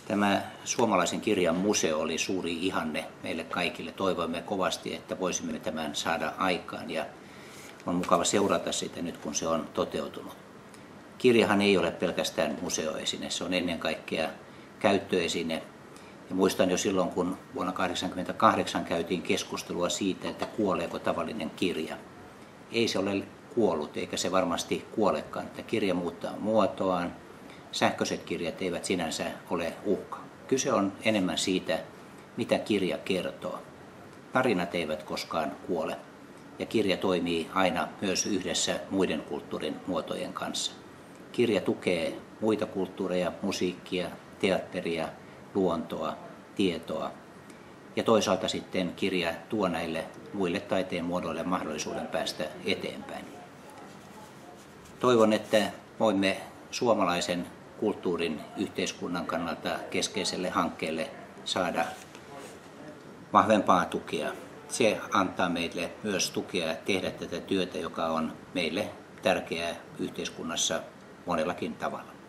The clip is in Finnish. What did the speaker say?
Tämä suomalaisen kirjan museo oli suuri ihanne meille kaikille. Toivoimme kovasti, että voisimme tämän saada aikaan ja on mukava seurata sitä nyt, kun se on toteutunut. Kirjahan ei ole pelkästään museoesine, se on ennen kaikkea käyttöesine. Ja muistan jo silloin, kun vuonna 1988 käytiin keskustelua siitä, että kuoleeko tavallinen kirja. Ei se ole kuollut, eikä se varmasti kuolekaan, että kirja muuttaa muotoaan. Sähköiset kirjat eivät sinänsä ole uhka. Kyse on enemmän siitä, mitä kirja kertoo. Tarinat eivät koskaan kuole, ja kirja toimii aina myös yhdessä muiden kulttuurin muotojen kanssa. Kirja tukee muita kulttuureja, musiikkia, teatteria, luontoa, tietoa, ja toisaalta sitten kirja tuo näille muille taiteen muodoille mahdollisuuden päästä eteenpäin. Toivon, että voimme suomalaisen kulttuurin yhteiskunnan kannalta keskeiselle hankkeelle saada vahvempaa tukea. Se antaa meille myös tukea tehdä tätä työtä, joka on meille tärkeää yhteiskunnassa monellakin tavalla.